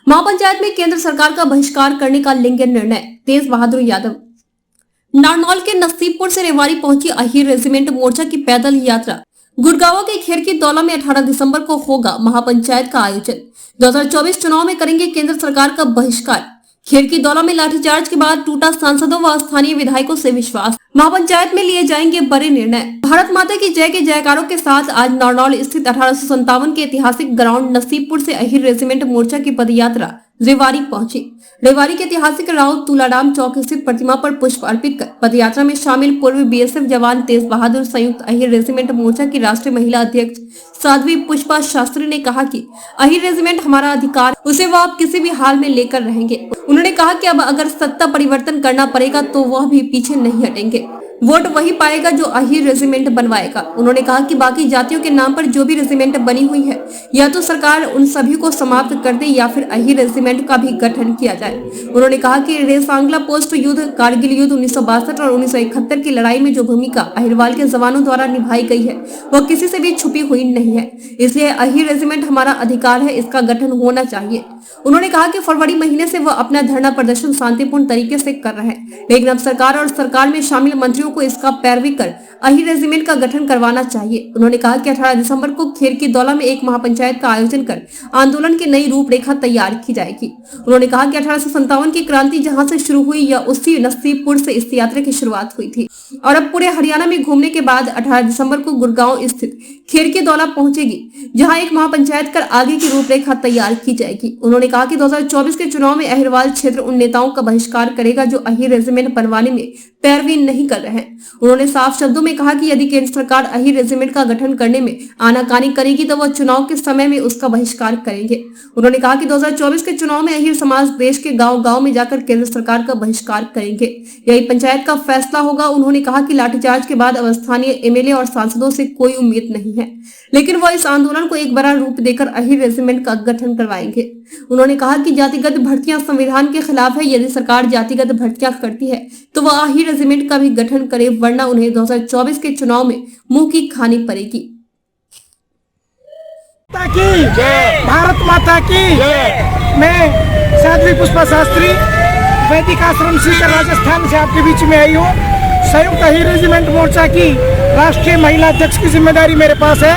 महापंचायत में केंद्र सरकार का बहिष्कार करने का लेंगे निर्णय, तेज बहादुर यादव। नारनौल के नसीबपुर से रेवाड़ी पहुंची अहीर रेजिमेंट मोर्चा की पैदल यात्रा। गुड़गांव के खेरकी दौला में 18 दिसंबर को होगा महापंचायत का आयोजन। 2024 चुनाव में करेंगे केंद्र सरकार का बहिष्कार। खेरकी दौला में लाठीचार्ज के बाद टूटा सांसदों व स्थानीय विधायकों से विश्वास। महापंचायत में लिए जाएंगे बड़े निर्णय। भारत माता की जय के जयकारों के साथ आज नारनौल स्थित 1857 के ऐतिहासिक ग्राउंड नसीबपुर से अहीर रेजिमेंट मोर्चा की पदयात्रा रेवाड़ी पहुंची। रेवाड़ी के ऐतिहासिक राउत तुलाराम चौक स्थित प्रतिमा पर पुष्प अर्पित कर पदयात्रा में शामिल पूर्व बीएसएफ जवान तेज बहादुर संयुक्त अहीर रेजिमेंट मोर्चा की राष्ट्रीय महिला अध्यक्ष साध्वी पुष्पा शास्त्री ने कहा कि अहीर रेजिमेंट हमारा अधिकार, उसे वह अब किसी भी हाल में लेकर रहेंगे। उन्होंने कहा कि अब अगर सत्ता परिवर्तन करना पड़ेगा तो वह भी पीछे नहीं हटेंगे। वोट वही पाएगा जो अहीर रेजिमेंट बनवाएगा। उन्होंने कहा कि बाकी जातियों के नाम पर जो भी रेजिमेंट बनी हुई है, या तो सरकार उन सभी को समाप्त कर दे या फिर अहीर रेजिमेंट का भी गठन किया जाए। उन्होंने कहा कि रेसांगला पोस्ट युद्ध, कारगिल युद्ध 1962 और 1971 की लड़ाई में जो भूमिका अहिरवाल के जवानों द्वारा निभाई गई है वह किसी से भी छुपी हुई नहीं है, इसलिए अहीर रेजिमेंट हमारा अधिकार है, इसका गठन होना चाहिए। उन्होंने कहा कि फरवरी महीने से वह अपना धरना प्रदर्शन शांतिपूर्ण तरीके से कर रहे हैं, लेकिन अब सरकार और सरकार में शामिल मंत्रियों को इसका पैरवी कर अहीर रेजिमेंट का गठन करवाना चाहिए। उन्होंने कहा कि 18 दिसंबर को खेरकी दौला में एक महापंचायत का आयोजन कर आंदोलन की नई रूपरेखा तैयार की जाएगी। उन्होंने कहा कि 1857 की क्रांति जहां से शुरू हुई या उसी नसीबपुर से इस यात्रा की शुरुआत हुई थी और अब पूरे हरियाणा में घूमने के बाद 18 दिसंबर को गुड़गांव स्थित खेरकी दौला पहुंचेगी, जहां एक महापंचायत कर आगे की रूपरेखा तैयार की जाएगी। उन्होंने कहा कि 2024 के चुनाव में अहिरवाल क्षेत्र उन नेताओं का बहिष्कार करेगा जो अहीर रेजिमेंट बनवाने में पैरवी नहीं कर रहे हैं। उन्होंने साफ शब्दों में कहा कि यदि केंद्र सरकार अहीर रेजिमेंट का गठन करने में आनाकानी करेगी तो वह चुनाव के समय में उसका बहिष्कार करेंगे। उन्होंने कहा कि 2024 के चुनाव में अहीर समाज देश के गांव-गांव में जाकर केंद्र सरकार का बहिष्कार करेंगे, यही पंचायत का फैसला होगा। उन्होंने कहा कि लाठीचार्ज के बाद अब स्थानीय एमएलए और सांसदों से कोई उम्मीद नहीं है, लेकिन वह इस आंदोलन को एक बड़ा रूप देकर अहीर रेजिमेंट का गठन करवाएंगे। उन्होंने कहा कि जातिगत भर्तियां संविधान के खिलाफ है, यदि सरकार जातिगत भर्तियां करती है तो वह अहीर रेजिमेंट का भी गठन करे, वरना उन्हें 2024 के चुनाव में मुंह की खानी पड़ेगी। भारत माता की मैं साध्वी पुष्पा शास्त्री वैदिक आश्रम सीकर राजस्थान से आपके बीच में आई हूँ। संयुक्त अहीर रेजिमेंट मोर्चा की राष्ट्रीय महिला अध्यक्ष की जिम्मेदारी मेरे पास है।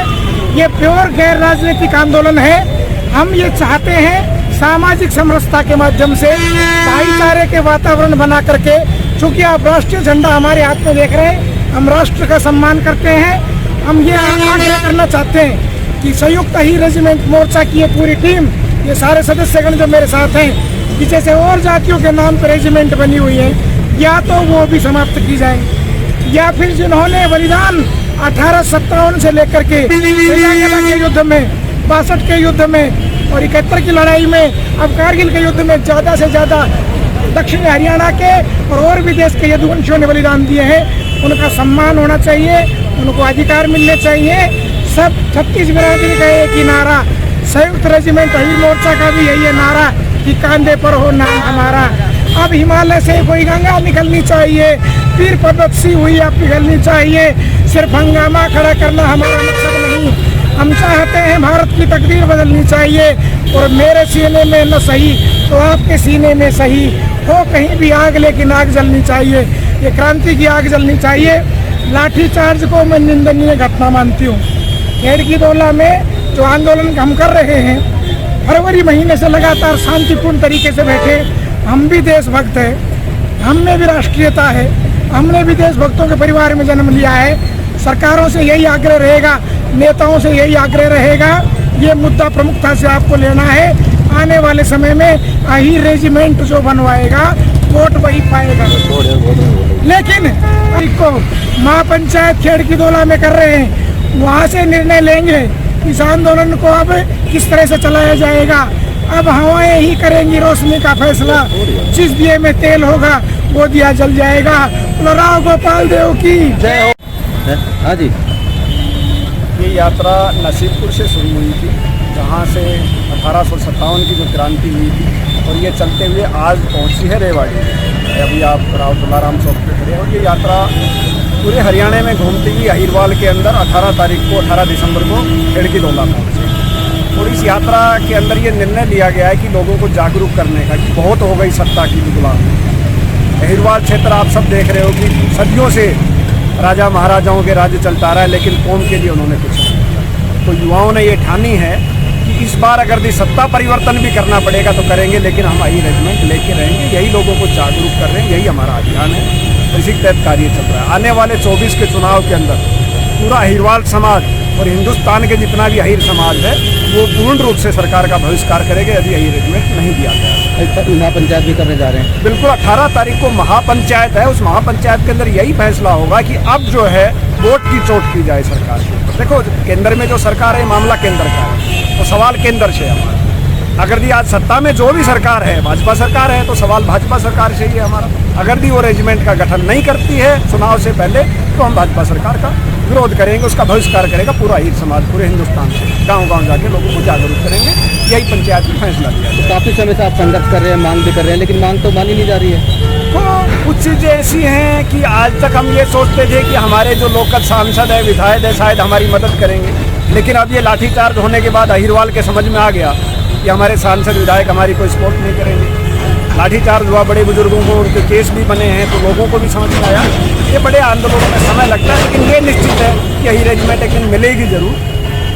ये प्योर गैर राजनीतिक आंदोलन है। हम ये चाहते हैं सामाजिक समरसता के माध्यम से भाईचारे के वातावरण बना करके, चूंकि आप राष्ट्रीय झंडा हमारे हाथ में देख रहे हैं, हम राष्ट्र का सम्मान करते हैं। हम ये आग्रह करना चाहते हैं कि संयुक्त अहीर रेजिमेंट मोर्चा की ये पूरी टीम, ये सारे सदस्यगण जो मेरे साथ हैं, कि जैसे और जातियों के नाम पर रेजिमेंट बनी हुई है, या तो वो भी समाप्त की जाए, या फिर जिन्होंने बलिदान 1857 से लेकर के के युद्ध में, 62 के युद्ध में और 71 की लड़ाई में, अब कारगिल के युद्ध में ज़्यादा से ज़्यादा दक्षिणी हरियाणा के और भी देश के यदुवंशियों ने बलिदान दिए हैं, उनका सम्मान होना चाहिए, उनको अधिकार मिलने चाहिए। सब 36 बिरादरी का एक ही नारा, संयुक्त रेजिमेंट अहीर मोर्चा का भी यही है नारा कि कांधे पर हो नाम हमारा। अब हिमालय से कोई गंगा निकलनी चाहिए, पीर पर्वत सी हुई अब पिघलनी चाहिए। सिर्फ हंगामा खड़ा करना हमारा मकसद नहीं, हम चाहते हैं भारत की तकदीर बदलनी चाहिए। और मेरे सीने में न सही तो आपके सीने में सही हो, कहीं भी आग लेकिन आग जलनी चाहिए, ये क्रांति की आग जलनी चाहिए। लाठीचार्ज को मैं निंदनीय घटना मानती हूँ। खेरकी दौला में जो आंदोलन हम कर रहे हैं, फरवरी महीने से लगातार शांतिपूर्ण तरीके से बैठे, हम भी देशभक्त हैं, हम में भी राष्ट्रीयता है, हमने भी देशभक्तों के परिवार में जन्म लिया है। सरकारों से यही आग्रह रहेगा, नेताओं से यही आग्रह रहेगा, ये मुद्दा प्रमुखता से आपको लेना है। आने वाले समय में अहीर रेजिमेंट जो बनवाएगा वोट वही पाएगा। लेकिन को महापंचायत खेरकी दौला में कर रहे हैं, वहाँ से निर्णय लेंगे इस आंदोलन को अब किस तरह से चलाया जाएगा। अब हवाएं ही करेंगी रोशनी का फैसला, जिस दिए में तेल होगा वो दिया जल जाएगा। राव गोपाल देव की जय हो। हाँ जी, ये यात्रा नसीबपुर से शुरू हुई थी, जहाँ से 1857 की जो क्रांति हुई थी, और ये चलते हुए आज पहुँची है रेवाड़ी। अभी आप राव तुलाराम चौक पे खड़े हैं और ये यात्रा पूरे हरियाणा में घूमती हुई अहीरवाल के अंदर 18 तारीख को 18 दिसंबर को खेरकी दौला पहुँचे। और इस यात्रा के अंदर ये निर्णय लिया गया है कि लोगों को जागरूक करने का कि बहुत हो गई सत्ता की गुलामी। अहिरवाल क्षेत्र आप सब देख रहे हो कि सदियों से राजा महाराजाओं के राज्य चलता रहा है, लेकिन कौम के लिए उन्होंने कुछ नहीं किया। तो युवाओं ने ये ठानी है कि इस बार अगर सत्ता परिवर्तन भी करना पड़ेगा तो करेंगे, लेकिन हम यही रेजिमेंट लेके रहेंगे। यही लोगों को जागरूक कर रहे हैं, यही हमारा अभियान है, इसी के तहत कार्य चल रहा है। आने वाले 24 के चुनाव के अंदर पूरा अहिरवाल समाज और हिंदुस्तान के जितना भी अहिर समाज है वो पूर्ण रूप से सरकार का बहिष्कार करेगा यदि यही रेजिमेंट नहीं दिया गया। महापंचायत भी करने जा रहे हैं। बिल्कुल, 18 तारीख को महापंचायत है। उस महापंचायत के अंदर यही फैसला होगा कि अब जो है वोट की चोट की जाए सरकार की। देखो, केंद्र में जो सरकार है मामला केंद्र का है, तो सवाल केंद्र से है हमारा। अगर आज सत्ता में जो भी सरकार है भाजपा सरकार है तो सवाल भाजपा सरकार से ही है हमारा। अगर वो रेजिमेंट का गठन नहीं करती है चुनाव से पहले तो हम भाजपा सरकार का विरोध करेंगे, उसका बहिष्कार करेगा पूरा अहिर समाज पूरे हिंदुस्तान से। गांव-गांव जाके लोगों को जागरूक करेंगे, यही पंचायत में फैसला लिया है। तो काफ़ी समय से आप संघर्ष कर रहे हैं, मांग भी कर रहे हैं, लेकिन मांग तो मानी नहीं जा रही है। तो कुछ चीज़ें ऐसी हैं कि आज तक हम ये सोचते थे कि हमारे जो लोकल सांसद है विधायक है शायद हमारी मदद करेंगे, लेकिन अब ये लाठीचार्ज होने के बाद अहिरवाल के समझ में आ गया कि हमारे सांसद विधायक हमारी कोई सपोर्ट नहीं करेंगे। लाठीचार्ज हुआ, बड़े बुजुर्गों को उनके केस भी बने हैं, तो लोगों को भी समझ में आया। ये बड़े आंदोलनों में समय लगता है, लेकिन ये निश्चित है कि यही रेजिमेंट एक दिन मिलेगी जरूर,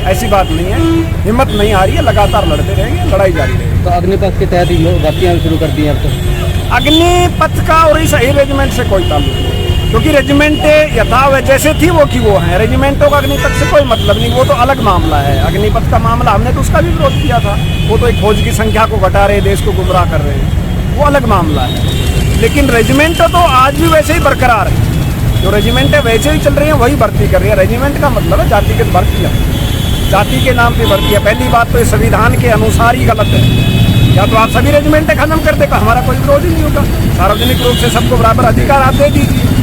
ऐसी बात नहीं है। हिम्मत नहीं आ रही है, लगातार लड़ते रहेंगे, लड़ाई जारी रहेगी। तो अग्निपथ के तहत ही भर्तियाँ शुरू कर दी हैं अब तो। अग्निपथ का और इस अहिर रेजिमेंट से कोई ताल्लुक नहीं, क्योंकि रेजिमेंट यथावत जैसे थी वो की वो है। रेजिमेंटों का अग्निपथ से कोई मतलब नहीं, वो तो अलग मामला है। अग्निपथ का मामला हमने तो उसका भी विरोध किया था, वो तो एक फौज की संख्या को घटा रहे, देश को गुमराह कर रहे हैं, वो अलग मामला है। लेकिन रेजिमेंट तो आज भी वैसे ही बरकरार है, जो रेजिमेंट है वैसे ही चल रही है, वही भर्ती कर रही है। रेजिमेंट का मतलब है जातिगत भर्ती है, जाति के नाम पे भर्ती है। पहली बात तो ये संविधान के अनुसार ही गलत है। या तो आप सभी रेजिमेंट खत्म कर दे, हमारा कोई विरोध ही नहीं होगा। सार्वजनिक रूप से सबको बराबर अधिकार आप दे दीजिए।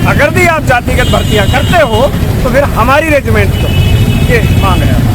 अगर भी आप जातिगत भर्तियाँ करते हो तो फिर हमारी रेजिमेंट को ये मांग है।